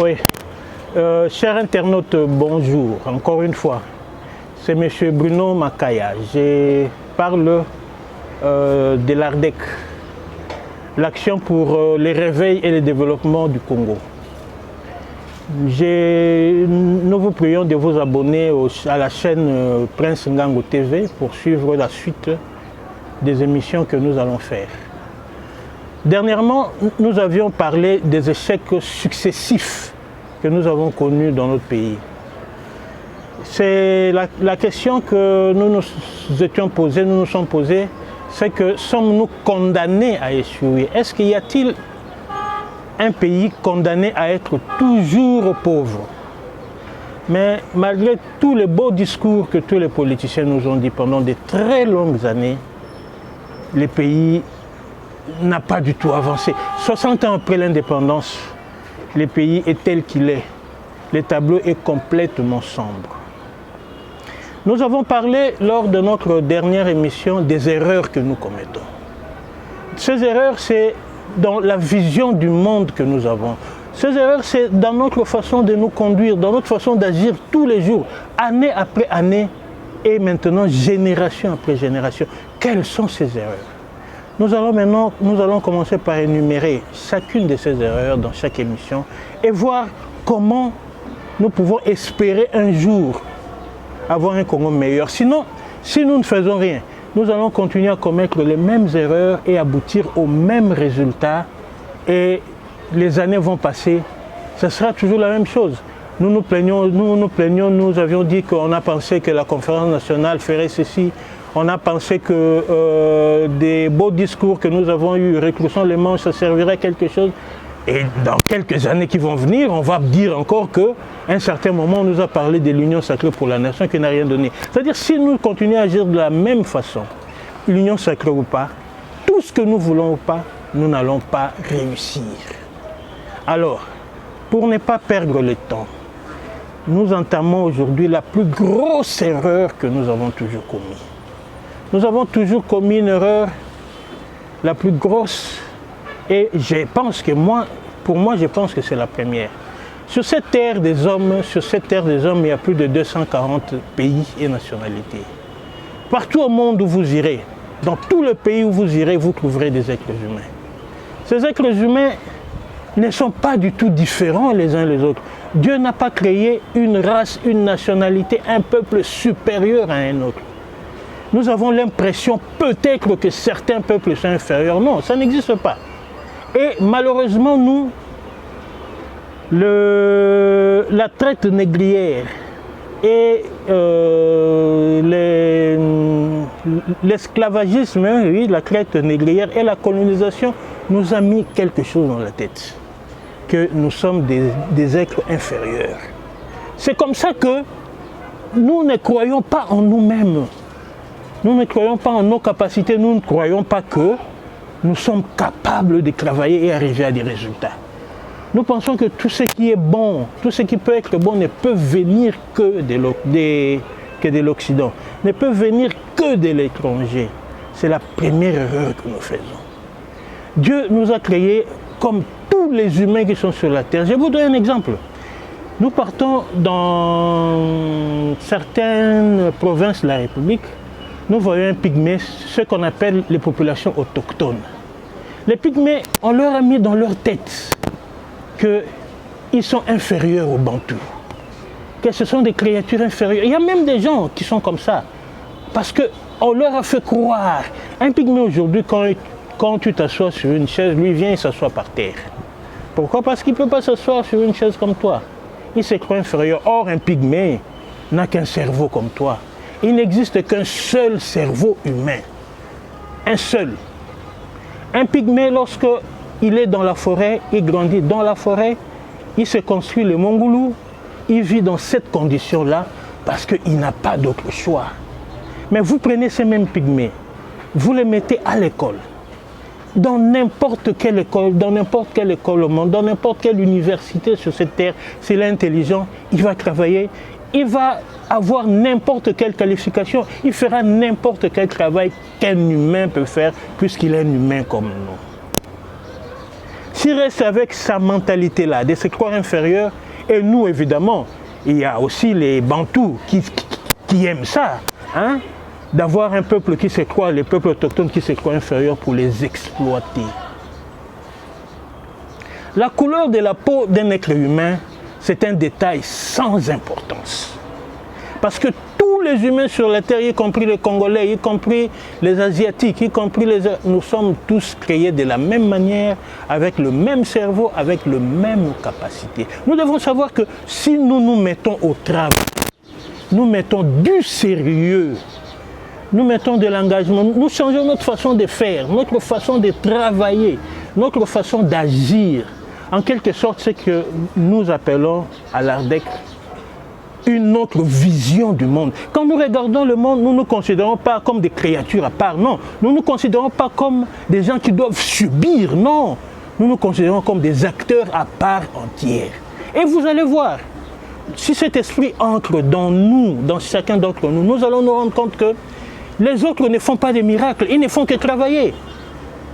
Oui. Chers internautes, bonjour. Encore une fois, c'est M. Bruno Makaya. Je parle de l'ARDEC, l'Action pour le réveil et le développement du Congo. Nous vous prions de vous abonner à la chaîne Prince Ngango TV pour suivre la suite des émissions que nous allons faire. Dernièrement, nous avions parlé des échecs successifs que nous avons connus dans notre pays. C'est la question que nous nous sommes posés, c'est que sommes-nous condamnés à échouer? Est-ce qu'il y a-t-il un pays condamné à être toujours pauvre? Mais malgré tous les beaux discours que tous les politiciens nous ont dit pendant de très longues années, le pays n'a pas du tout avancé. 60 ans après l'indépendance, le pays est tel qu'il est. Le tableau est complètement sombre. Nous avons parlé lors de notre dernière émission des erreurs que nous commettons. Ces erreurs, c'est dans la vision du monde que nous avons. Ces erreurs, c'est dans notre façon de nous conduire, dans notre façon d'agir tous les jours, année après année, et maintenant génération après génération. Quelles sont ces erreurs? Nous allons commencer par énumérer chacune de ces erreurs dans chaque émission et voir comment nous pouvons espérer un jour avoir un Congo meilleur. Sinon, si nous ne faisons rien, nous allons continuer à commettre les mêmes erreurs et aboutir aux mêmes résultats. Et les années vont passer, ce sera toujours la même chose. Nous nous plaignons, nous avions dit qu'on a pensé que la conférence nationale ferait ceci. On a pensé que des beaux discours que nous avons eus, retroussons les manches, ça servirait à quelque chose. Et dans quelques années qui vont venir, on va dire encore qu'à un certain moment, on nous a parlé de l'union sacrée pour la nation qui n'a rien donné. C'est-à-dire, si nous continuons à agir de la même façon, l'union sacrée ou pas, tout ce que nous voulons ou pas, nous n'allons pas réussir. Alors, pour ne pas perdre le temps, nous entamons aujourd'hui la plus grosse erreur que nous avons toujours commise. Nous avons toujours commis une erreur, la plus grosse, et je pense que pour moi, je pense que c'est la première. Sur cette terre des hommes, il y a plus de 240 pays et nationalités. Partout au monde où vous irez, dans tout le pays où vous irez, vous trouverez des êtres humains. Ces êtres humains ne sont pas du tout différents les uns les autres. Dieu n'a pas créé une race, une nationalité, un peuple supérieur à un autre. Nous avons l'impression peut-être que certains peuples sont inférieurs. Non, ça n'existe pas. Et malheureusement, nous, la traite négrière et l'esclavagisme, oui, la traite négrière et la colonisation nous a mis quelque chose dans la tête, que nous sommes des êtres inférieurs. C'est comme ça que nous ne croyons pas en nous-mêmes. Nous ne croyons pas en nos capacités, nous ne croyons pas que nous sommes capables de travailler et arriver à des résultats. Nous pensons que tout ce qui est bon, tout ce qui peut être bon ne peut venir que de l'Occident, ne peut venir que de l'étranger. C'est la première erreur que nous faisons. Dieu nous a créés comme tous les humains qui sont sur la terre. Je vous donne un exemple. Nous partons dans certaines provinces de la République. Nous voyons un pygmée, ce qu'on appelle les populations autochtones. Les pygmées, on leur a mis dans leur tête qu'ils sont inférieurs aux Bantous, que ce sont des créatures inférieures. Il y a même des gens qui sont comme ça, parce qu'on leur a fait croire. Un pygmée aujourd'hui, quand tu t'assois sur une chaise, lui vient et s'assoit par terre. Pourquoi? Parce qu'il ne peut pas s'asseoir sur une chaise comme toi. Il se croit inférieur. Or, un pygmée n'a qu'un cerveau comme toi. Il n'existe qu'un seul cerveau humain. Un seul. Un pygmée, lorsqu'il est dans la forêt, il grandit dans la forêt, il se construit le mongoulou, il vit dans cette condition-là parce qu'il n'a pas d'autre choix. Mais vous prenez ces mêmes pygmées, vous les mettez à l'école, dans n'importe quelle école au monde, dans n'importe quelle université sur cette terre, s'il est intelligent, il va travailler, il va avoir n'importe quelle qualification, il fera n'importe quel travail qu'un humain peut faire, puisqu'il est un humain comme nous. s'il reste avec sa mentalité-là, de se croire inférieur, et nous, évidemment, il y a aussi les Bantous qui aiment ça, hein, d'avoir un peuple qui se croit, les peuples autochtones qui se croient inférieurs pour les exploiter. La couleur de la peau d'un être humain, c'est un détail sans importance. Parce que tous les humains sur la terre, y compris les Congolais, y compris les Asiatiques, y compris nous sommes tous créés de la même manière, avec le même cerveau, avec les mêmes capacités. Nous devons savoir que si nous nous mettons au travail, nous mettons du sérieux, nous mettons de l'engagement, nous changeons notre façon de faire, notre façon de travailler, notre façon d'agir. En quelque sorte, c'est que nous appelons à l'ARDEC une autre vision du monde. Quand nous regardons le monde, nous ne nous considérons pas comme des créatures à part, non. Nous ne nous considérons pas comme des gens qui doivent subir, non. Nous nous considérons comme des acteurs à part entière. Et vous allez voir, si cet esprit entre dans nous, dans chacun d'entre nous, nous allons nous rendre compte que les autres ne font pas des miracles, ils ne font que travailler.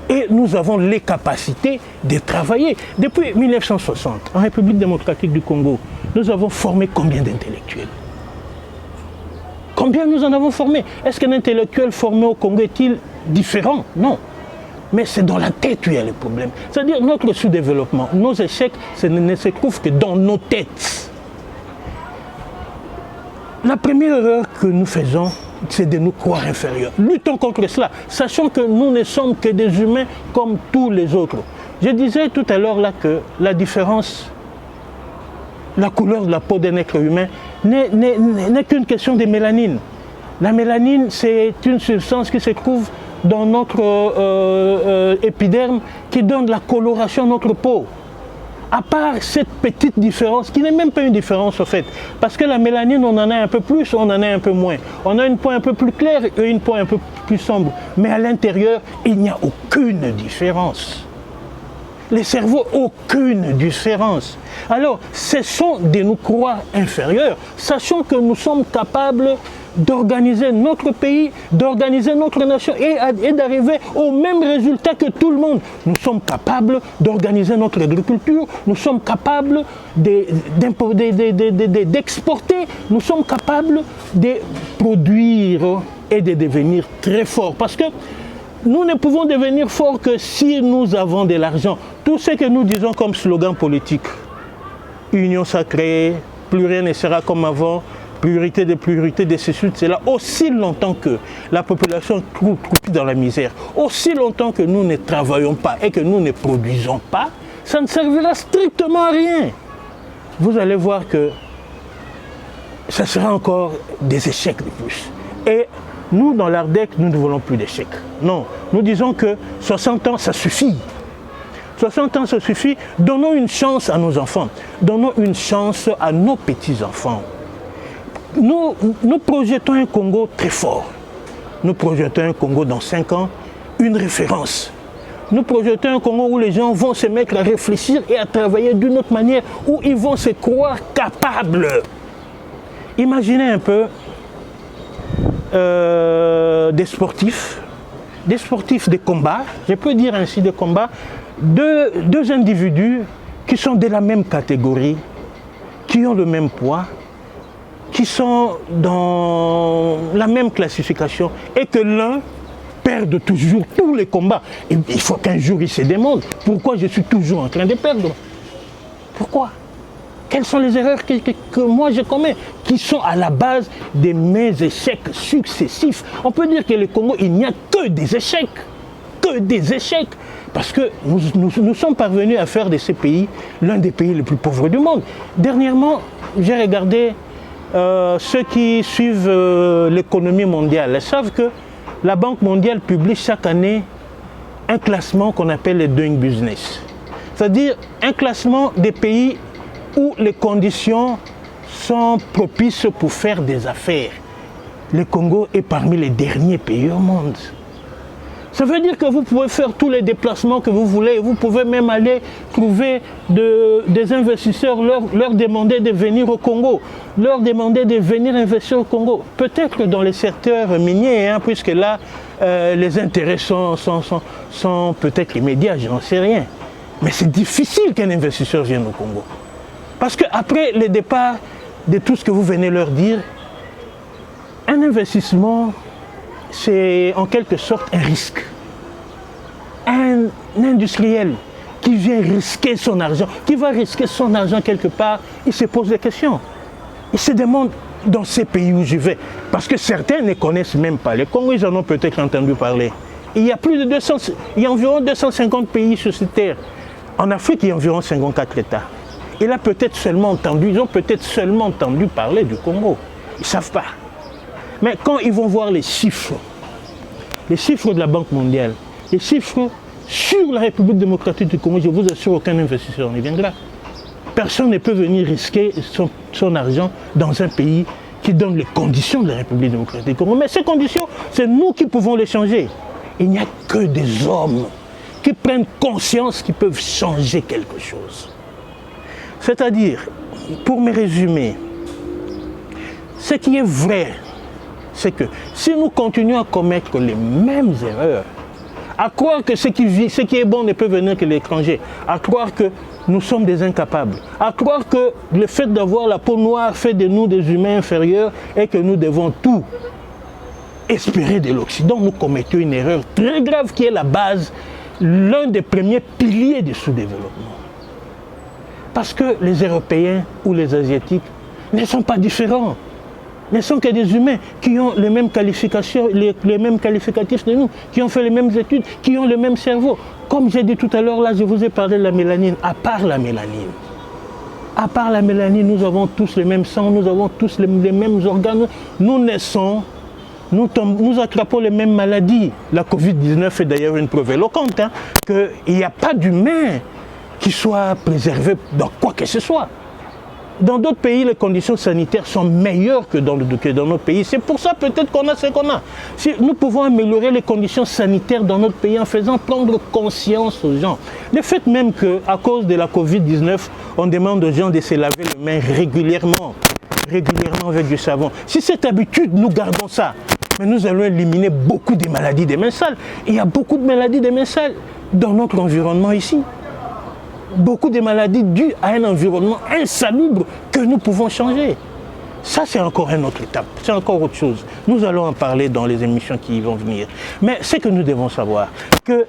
Et nous avons les capacités de travailler. Depuis 1960, en République démocratique du Congo, nous avons formé combien d'intellectuels? Combien nous en avons formé? Est-ce qu'un intellectuel formé au Congo est-il différent? Non. Mais c'est dans la tête où il y a le problème. C'est-à-dire notre sous-développement, nos échecs, ne se trouvent que dans nos têtes. La première erreur que nous faisons, c'est de nous croire inférieurs. Luttons contre cela, sachant que nous ne sommes que des humains comme tous les autres. Je disais tout à l'heure là que la différence, la couleur de la peau d'un être humain n'est qu'une question de mélanine. La mélanine, c'est une substance qui se trouve dans notre épiderme qui donne la coloration à notre peau. À part cette petite différence, qui n'est même pas une différence au fait, parce que la mélanine, on en a un peu plus, on en a un peu moins. On a une peau un peu plus claire et une peau un peu plus sombre. Mais à l'intérieur, il n'y a aucune différence. Les cerveaux, aucune différence. Alors, cessons de nous croire inférieurs, sachant que nous sommes capables d'organiser notre pays, d'organiser notre nation et d'arriver au même résultat que tout le monde. Nous sommes capables d'organiser notre agriculture, nous sommes capables d'exporter, nous sommes capables de produire et de devenir très forts. Parce que nous ne pouvons devenir forts que si nous avons de l'argent. Tout ce que nous disons comme slogan politique, union sacrée, plus rien ne sera comme avant, priorité de ceci, de cela, aussi longtemps que la population croupit dans la misère, aussi longtemps que nous ne travaillons pas et que nous ne produisons pas, ça ne servira strictement à rien. Vous allez voir que ça sera encore des échecs de plus. Et nous, dans l'ARDEC, nous ne voulons plus d'échecs. Non, nous disons que 60 ans, ça suffit. 60 ans, ça suffit. Donnons une chance à nos enfants. Donnons une chance à nos petits-enfants. Nous projetons un Congo très fort. Nous projetons un Congo dans 5 ans, une référence. Nous projetons un Congo où les gens vont se mettre à réfléchir et à travailler d'une autre manière, où ils vont se croire capables. Imaginez un peu des sportifs de combat, je peux dire ainsi de combat, deux individus qui sont de la même catégorie, qui ont le même poids, qui sont dans la même classification et que l'un perd toujours tous les combats. Et il faut qu'un jour il se demande pourquoi je suis toujours en train de perdre. Pourquoi? Quelles sont les erreurs que moi je commets, qui sont à la base de mes échecs successifs? On peut dire que le Congo, il n'y a que des échecs. Que des échecs. Parce que nous sommes parvenus à faire de ces pays l'un des pays les plus pauvres du monde. Dernièrement, j'ai regardé ceux qui suivent l'économie mondiale savent que la Banque mondiale publie chaque année un classement qu'on appelle le Doing Business. C'est-à-dire un classement des pays où les conditions sont propices pour faire des affaires. Le Congo est parmi les derniers pays au monde. Ça veut dire que vous pouvez faire tous les déplacements que vous voulez, vous pouvez même aller trouver des investisseurs, leur demander de venir au Congo, leur demander de venir investir au Congo. Peut-être dans les secteurs miniers, hein, puisque là, les intérêts sont peut-être immédiats, je n'en sais rien. Mais c'est difficile qu'un investisseur vienne au Congo. Parce qu'après le départ de tout ce que vous venez leur dire, un investissement, c'est en quelque sorte un risque. Un industriel qui vient risquer son argent, qui va risquer son argent quelque part, il se pose des questions. Il se demande dans ces pays où je vais, parce que certains ne connaissent même pas. Les Congos, ils en ont peut-être entendu parler. Il y a plus de 200, il y a environ 250 pays sur cette terre. En Afrique, il y a environ 54 États. Et là, ils ont peut-être seulement entendu parler du Congo. Ils ne savent pas. Mais quand ils vont voir les chiffres de la Banque mondiale, les chiffres sur la République démocratique du Congo, je vous assure, aucun investisseur ne viendra. Personne ne peut venir risquer son argent dans un pays qui donne les conditions de la République démocratique du Congo. Mais ces conditions, c'est nous qui pouvons les changer. Il n'y a que des hommes qui prennent conscience qu'ils peuvent changer quelque chose. C'est-à-dire, pour me résumer, ce qui est vrai, c'est que si nous continuons à commettre les mêmes erreurs, à croire que ce qui est bon ne peut venir que de l'étranger, à croire que nous sommes des incapables, à croire que le fait d'avoir la peau noire fait de nous des humains inférieurs et que nous devons tout espérer de l'Occident, nous commettons une erreur très grave qui est la base, l'un des premiers piliers du sous-développement. Parce que les Européens ou les Asiatiques ne sont pas différents. Ne sont que des humains qui ont les mêmes qualifications, les mêmes qualificatifs de nous, qui ont fait les mêmes études, qui ont le même cerveau. Comme j'ai dit tout à l'heure, là, je vous ai parlé de la mélanine. À part la mélanine, nous avons tous le même sang, nous avons tous les mêmes organes. Nous naissons, nous attrapons les mêmes maladies. La Covid-19 est d'ailleurs une preuve éloquente qu'il n'y a pas d'humain qui soit préservé dans quoi que ce soit. Dans d'autres pays, les conditions sanitaires sont meilleures que dans notre pays. C'est pour ça peut-être qu'on a ce qu'on a. Si nous pouvons améliorer les conditions sanitaires dans notre pays en faisant prendre conscience aux gens. Le fait même qu'à cause de la Covid-19, on demande aux gens de se laver les mains régulièrement avec du savon. Si cette habitude, nous gardons ça, mais nous allons éliminer beaucoup de maladies des mains sales. Il y a beaucoup de maladies des mains sales dans notre environnement ici. Beaucoup de maladies dues à un environnement insalubre que nous pouvons changer. Ça, c'est encore une autre étape, c'est encore autre chose. Nous allons en parler dans les émissions qui vont venir. Mais ce que nous devons savoir, que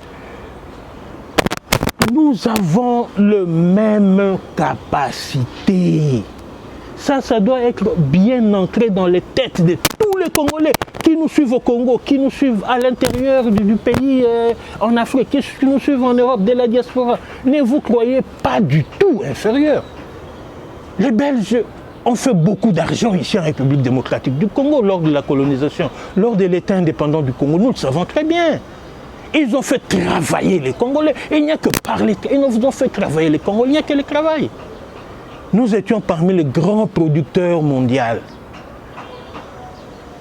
nous avons la même capacité. Ça doit être bien ancré dans les têtes de tous les Congolais qui nous suivent au Congo, qui nous suivent à l'intérieur du pays, en Afrique, qui nous suivent en Europe, de la diaspora. Ne vous croyez pas du tout inférieurs. Les Belges ont fait beaucoup d'argent ici en République démocratique du Congo lors de la colonisation, lors de l'État indépendant du Congo. Nous le savons très bien. Ils ont fait travailler les Congolais. Il n'y a que parler. Ils nous ont fait travailler les Congolais. Il n'y a que le travail. Nous étions parmi les grands producteurs mondiaux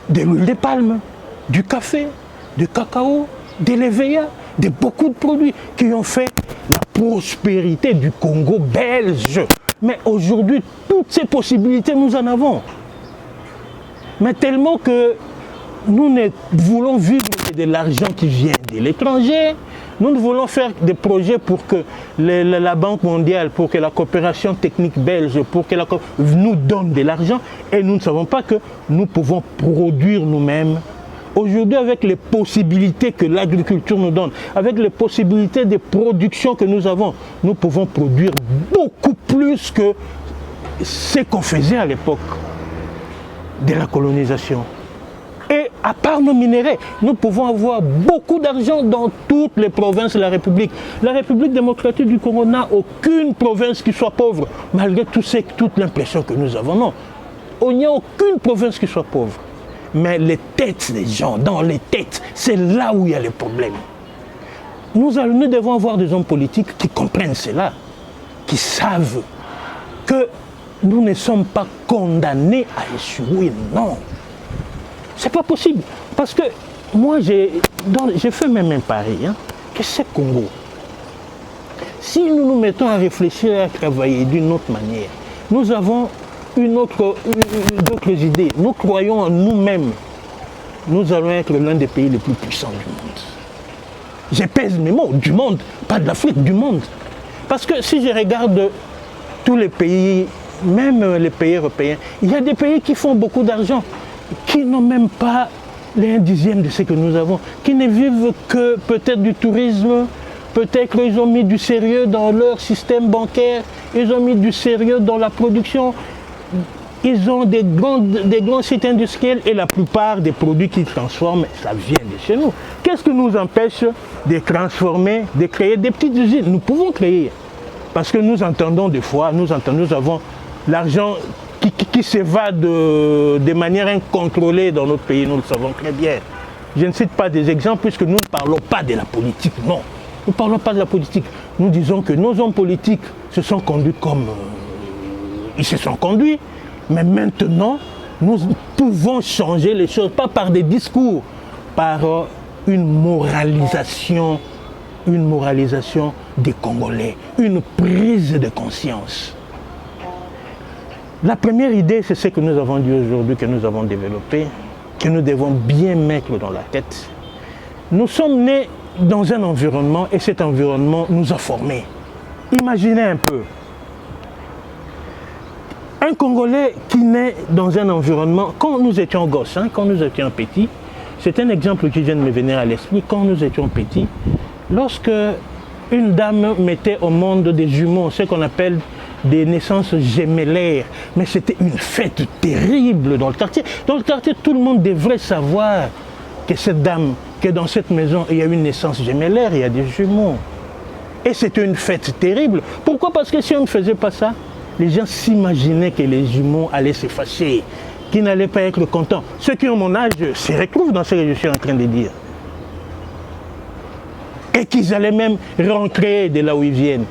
de l'huile de palme, du café, du cacao, de l'EVA, de beaucoup de produits qui ont fait la prospérité du Congo belge. Mais aujourd'hui, toutes ces possibilités, nous en avons. Mais tellement que nous ne voulons vivre de l'argent qui vient de l'étranger. Nous voulons faire des projets pour que la Banque mondiale, pour que la coopération technique belge, pour que nous donne de l'argent. Et nous ne savons pas que nous pouvons produire nous-mêmes. Aujourd'hui, avec les possibilités que l'agriculture nous donne, avec les possibilités de production que nous avons, nous pouvons produire beaucoup plus que ce qu'on faisait à l'époque de la colonisation. Et à part nos minéraux, nous pouvons avoir beaucoup d'argent dans toutes les provinces de la République. La République démocratique du Congo n'a aucune province qui soit pauvre, malgré toute l'impression que nous avons. Non, il n'y a aucune province qui soit pauvre. Mais les têtes des gens, dans les têtes, c'est là où il y a les problèmes. Nous devons avoir des hommes politiques qui comprennent cela, qui savent que nous ne sommes pas condamnés à échouer, non. C'est pas possible. Parce que moi, j'ai fait même un pari, que ce Congo, si nous nous mettons à réfléchir et à travailler d'une autre manière, nous avons d'autres idées. Nous croyons en nous-mêmes. Nous allons être l'un des pays les plus puissants du monde. Je pèse mes mots, du monde, pas de l'Afrique, du monde. Parce que si je regarde tous les pays, même les pays européens, il y a des pays qui font beaucoup d'argent, qui n'ont même pas les 1/10 de ce que nous avons, qui ne vivent que peut-être du tourisme, peut-être qu'ils ont mis du sérieux dans leur système bancaire, ils ont mis du sérieux dans la production, ils ont des grands sites industriels et la plupart des produits qu'ils transforment, ça vient de chez nous. Qu'est-ce qui nous empêche de transformer, de créer des petites usines? Nous pouvons créer, parce que nous entendons des fois, nous avons l'argent qui s'évade de manière incontrôlée dans notre pays, nous le savons très bien. Je ne cite pas des exemples puisque nous ne parlons pas de la politique, non. Nous ne parlons pas de la politique. Nous disons que nos hommes politiques se sont conduits comme ils se sont conduits, mais maintenant, nous pouvons changer les choses, pas par des discours, par une moralisation des Congolais, une prise de conscience. La première idée, c'est ce que nous avons dit aujourd'hui, que nous avons développé, que nous devons bien mettre dans la tête. Nous sommes nés dans un environnement et cet environnement nous a formés. Imaginez un peu. Un Congolais qui naît dans un environnement, quand nous étions gosses, quand nous étions petits, c'est un exemple qui vient de me venir à l'esprit, quand nous étions petits, lorsque une dame mettait au monde des jumeaux, ce qu'on appelle des naissances gémellaires, mais c'était une fête terrible dans le quartier. Dans le quartier, tout le monde devrait savoir que cette dame, que dans cette maison, il y a une naissance gémellaire, il y a des jumeaux. Et c'était une fête terrible. Pourquoi? Parce que si on ne faisait pas ça, les gens s'imaginaient que les jumeaux allaient se fâcher, qu'ils n'allaient pas être contents. Ceux qui ont mon âge se retrouvent dans ce que je suis en train de dire. Et qu'ils allaient même rentrer de là où ils viennent.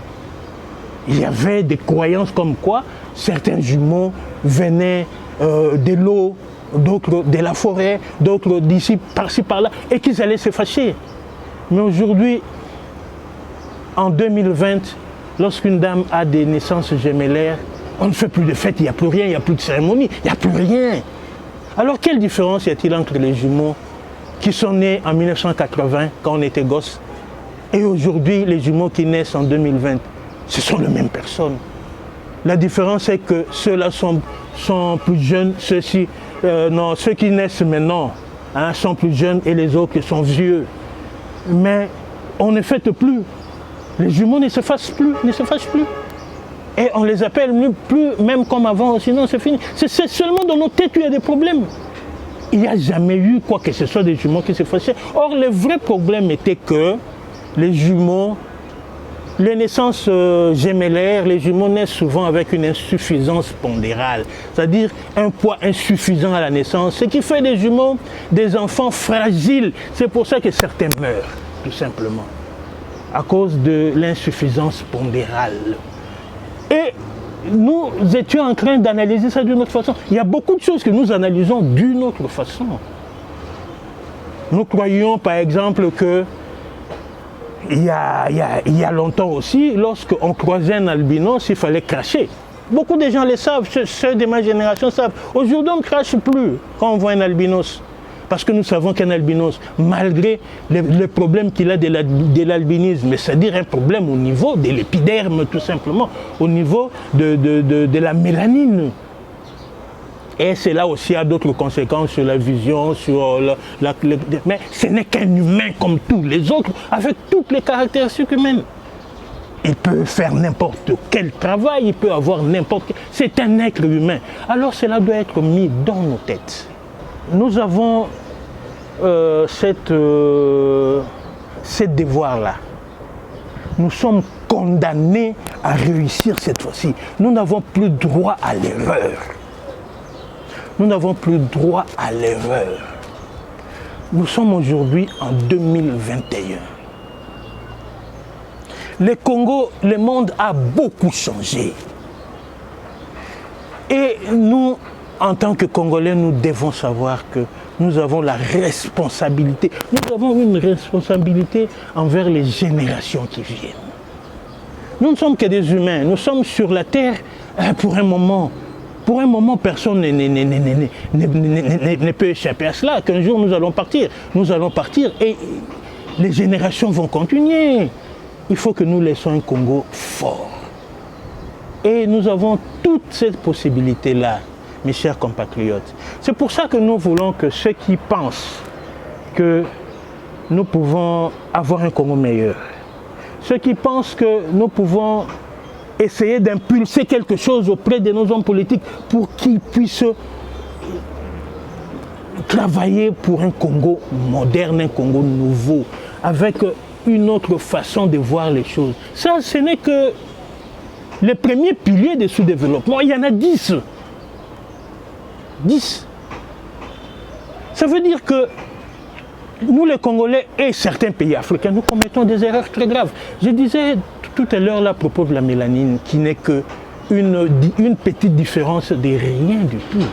Il y avait des croyances comme quoi certains jumeaux venaient de l'eau, d'autres de la forêt, d'autres d'ici, par-ci, par-là, et qu'ils allaient se fâcher. Mais aujourd'hui, en 2020, lorsqu'une dame a des naissances gémellaires, on ne fait plus de fête, il n'y a plus rien, il n'y a plus de cérémonie, il n'y a plus rien. Alors quelle différence y a-t-il entre les jumeaux qui sont nés en 1980, quand on était gosse, et aujourd'hui les jumeaux qui naissent en 2020? Ce sont les mêmes personnes. La différence est que ceux-là sont plus jeunes, ceux qui naissent maintenant sont plus jeunes et les autres sont vieux. Mais on ne fête plus. Les jumeaux ne se fâchent plus, Et on les appelle plus même comme avant, sinon c'est fini. C'est seulement dans nos têtes qu'il y a des problèmes. Il n'y a jamais eu quoi que ce soit des jumeaux qui se fâchaient. Or, le vrai problème était que les jumeaux, les naissances gémellaires, les jumeaux naissent souvent avec une insuffisance pondérale, c'est-à-dire un poids insuffisant à la naissance, ce qui fait des jumeaux des enfants fragiles. C'est pour ça que certains meurent, tout simplement, à cause de l'insuffisance pondérale. Et nous étions en train d'analyser ça d'une autre façon. Il y a beaucoup de choses que nous analysons d'une autre façon. Nous croyions par exemple que il y a longtemps aussi, lorsqu'on croisait un albinos, il fallait cracher. Beaucoup de gens le savent, ceux de ma génération savent. Aujourd'hui, on ne crache plus quand on voit un albinos. Parce que nous savons qu'un albinos, malgré le problème qu'il a de l'albinisme, c'est-à-dire un problème au niveau de l'épiderme tout simplement, au niveau de la mélanine. Et cela aussi a d'autres conséquences sur la vision, sur mais ce n'est qu'un humain comme tous les autres, avec toutes les caractéristiques humaines. Il peut faire n'importe quel travail, il peut avoir n'importe quel... C'est un être humain. Alors cela doit être mis dans nos têtes. Nous avons ce devoir-là. Nous sommes condamnés à réussir cette fois-ci. Nous n'avons plus droit à l'erreur. Nous n'avons plus droit à l'erreur. Nous sommes aujourd'hui en 2021. Le Congo, le monde a beaucoup changé. Et nous, en tant que Congolais, nous devons savoir que nous avons la responsabilité. Nous avons une responsabilité envers les générations qui viennent. Nous ne sommes que des humains. Nous sommes sur la terre pour un moment. Pour un moment, personne ne peut échapper à cela, qu'un jour nous allons partir. Nous allons partir et les générations vont continuer. il faut que nous laissions un Congo fort. Et nous avons toutes ces possibilités-là, mes chers compatriotes. C'est pour ça que nous voulons que ceux qui pensent que nous pouvons avoir un Congo meilleur, ceux qui pensent que nous pouvons essayer d'impulser quelque chose auprès de nos hommes politiques pour qu'ils puissent travailler pour un Congo moderne, un Congo nouveau, avec une autre façon de voir les choses. Ça, ce n'est que les premiers piliers du sous-développement. Il y en a 10. 10. Ça veut dire que nous, les Congolais et certains pays africains, nous commettons des erreurs très graves. Je disais tout à l'heure à propos de la mélanine, qui n'est qu'une petite différence de rien du tout.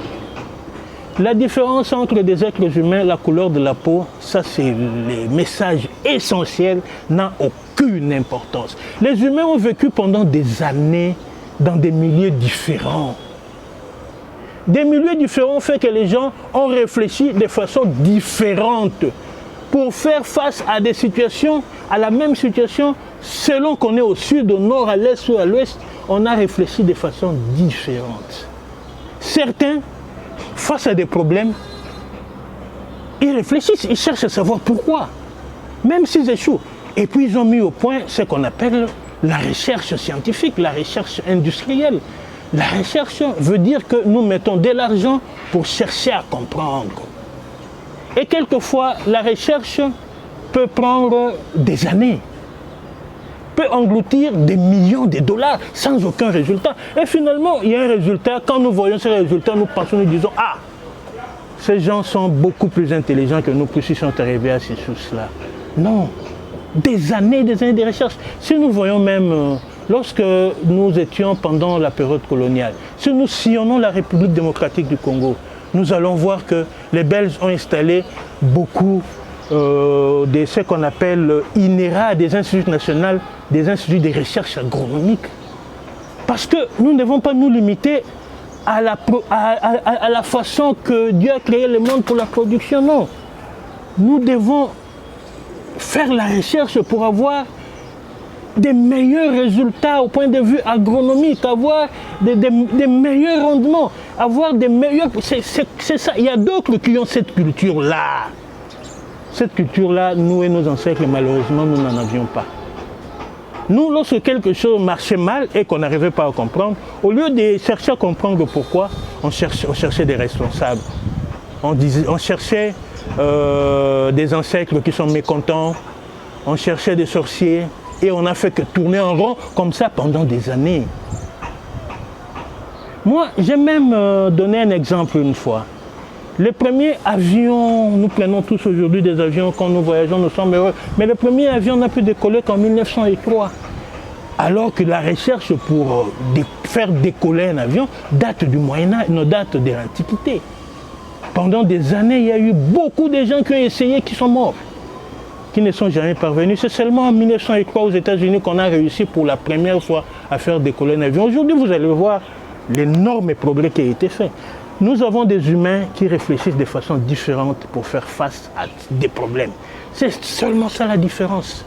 La différence entre des êtres humains, la couleur de la peau, ça c'est le message essentiel, n'a aucune importance. Les humains ont vécu pendant des années dans des milieux différents. Des milieux différents fait que les gens ont réfléchi de façon différente pour faire face à des situations, à la même situation, selon qu'on est au sud, au nord, à l'est ou à l'ouest, on a réfléchi de façon différente. Certains, face à des problèmes, ils réfléchissent, ils cherchent à savoir pourquoi, même s'ils échouent. Et puis ils ont mis au point ce qu'on appelle la recherche scientifique, la recherche industrielle. La recherche veut dire que nous mettons de l'argent pour chercher à comprendre. Et quelquefois, la recherche peut prendre des années, peut engloutir des millions de dollars sans aucun résultat. Et finalement, il y a un résultat. Quand nous voyons ce résultat, nous pensons, nous disons, ah, ces gens sont beaucoup plus intelligents que nous, plus ils sont arrivés à ces choses-là. Non, des années de recherche. Si nous voyons même, lorsque nous étions pendant la période coloniale, si nous sillonnons la République démocratique du Congo, nous allons voir que les Belges ont installé beaucoup de ce qu'on appelle INERA, des instituts nationaux, des instituts de recherche agronomique. Parce que nous ne devons pas nous limiter à la façon que Dieu a créé le monde pour la production, non. Nous devons faire la recherche pour avoir des meilleurs résultats au point de vue agronomique, avoir des meilleurs rendements, avoir des meilleurs... C'est ça. Il y a d'autres qui ont cette culture-là. Cette culture-là, nous et nos ancêtres, malheureusement, nous n'en avions pas. Nous, lorsque quelque chose marchait mal et qu'on n'arrivait pas à comprendre, au lieu de chercher à comprendre pourquoi, on cherchait des responsables. On cherchait des ancêtres qui sont mécontents, on cherchait des sorciers, et on n'a fait que tourner en rond comme ça pendant des années. Moi, j'ai même donné un exemple une fois. Les premiers avions, nous prenons tous aujourd'hui des avions, quand nous voyageons, nous sommes heureux. Mais le premier avion n'a pu décoller qu'en 1903. Alors que la recherche pour faire décoller un avion date du Moyen-Âge, date de l'Antiquité. Pendant des années, il y a eu beaucoup de gens qui ont essayé, qui sont morts, qui ne sont jamais parvenus. C'est seulement en 1903 aux États-Unis qu'on a réussi pour la première fois à faire décoller un avion. Aujourd'hui, vous allez voir l'énorme progrès qui a été fait. Nous avons des humains qui réfléchissent de façon différente pour faire face à des problèmes. C'est seulement ça la différence.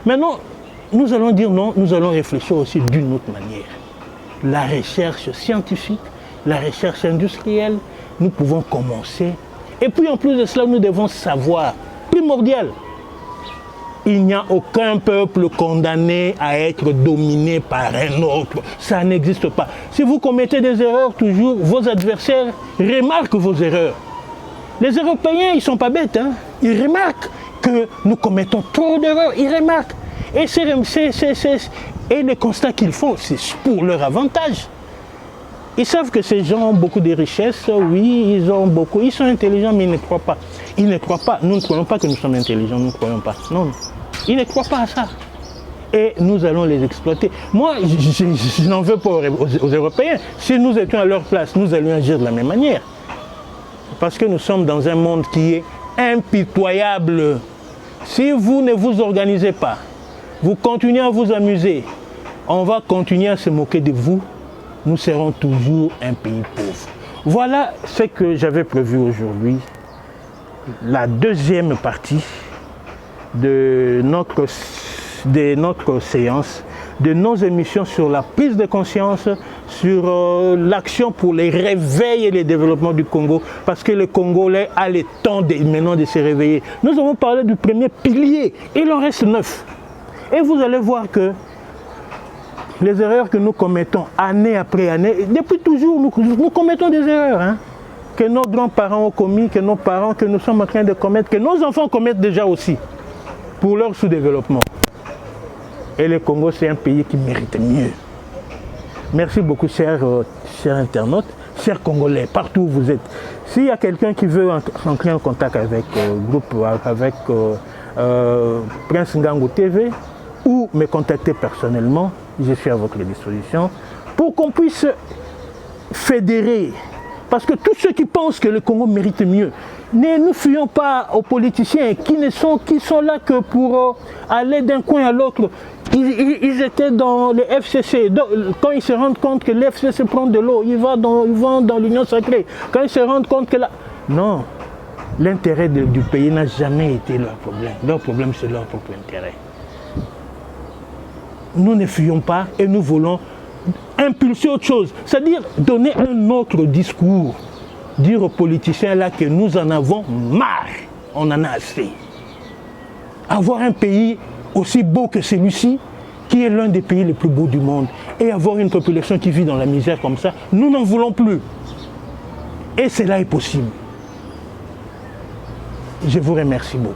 Maintenant, nous allons dire non, nous allons réfléchir aussi d'une autre manière. La recherche scientifique, la recherche industrielle, nous pouvons commencer. Et puis en plus de cela, nous devons savoir, primordial, il n'y a aucun peuple condamné à être dominé par un autre. Ça n'existe pas. Si vous commettez des erreurs, toujours, vos adversaires remarquent vos erreurs. Les Européens, ils ne sont pas bêtes. Hein? Ils remarquent que nous commettons trop d'erreurs. Ils remarquent. Et les constats qu'ils font, c'est pour leur avantage. Ils savent que ces gens ont beaucoup de richesses. Oui, ils sont intelligents, mais ils ne croient pas. Ils ne croient pas. Nous ne croyons pas que nous sommes intelligents. Nous ne croyons pas. Non. Ils ne croient pas à ça. Et nous allons les exploiter. Moi, je n'en veux pas aux Européens. Si nous étions à leur place, nous allions agir de la même manière. Parce que nous sommes dans un monde qui est impitoyable. Si vous ne vous organisez pas, vous continuez à vous amuser, on va continuer à se moquer de vous. Nous serons toujours un pays pauvre. Voilà ce que j'avais prévu aujourd'hui. La deuxième partie de notre de notre séance, de nos émissions sur la prise de conscience, sur l'action pour les réveils et le développement du Congo, parce que le Congolais a le temps maintenant de se réveiller. Nous avons parlé du premier pilier, il en reste 9. Et vous allez voir que les erreurs que nous commettons année après année, depuis toujours nous commettons des erreurs, hein, que nos grands-parents ont commis, que nos parents, que nous sommes en train de commettre, que nos enfants commettent déjà aussi, pour leur sous-développement. Et le Congo, c'est un pays qui mérite mieux. Merci beaucoup, chers internautes, chers Congolais, partout où vous êtes. S'il y a quelqu'un qui veut entrer en contact avec Prince Ngango TV ou me contacter personnellement, je suis à votre disposition pour qu'on puisse fédérer. Parce que tous ceux qui pensent que le Congo mérite mieux, ne nous fuyons pas aux politiciens qui sont là que pour aller d'un coin à l'autre. Ils étaient dans le FCC. Quand ils se rendent compte que le FCC prend de l'eau, ils vont dans l'Union sacrée. Quand ils se rendent compte que non, l'intérêt du pays n'a jamais été leur problème. Leur problème, c'est leur propre intérêt. Nous ne fuyons pas et nous voulons impulser autre chose. C'est-à-dire donner un autre discours. Dire aux politiciens là que nous en avons marre. On en a assez. Avoir un pays aussi beau que celui-ci, qui est l'un des pays les plus beaux du monde, et avoir une population qui vit dans la misère comme ça, nous n'en voulons plus. Et cela est possible. Je vous remercie beaucoup.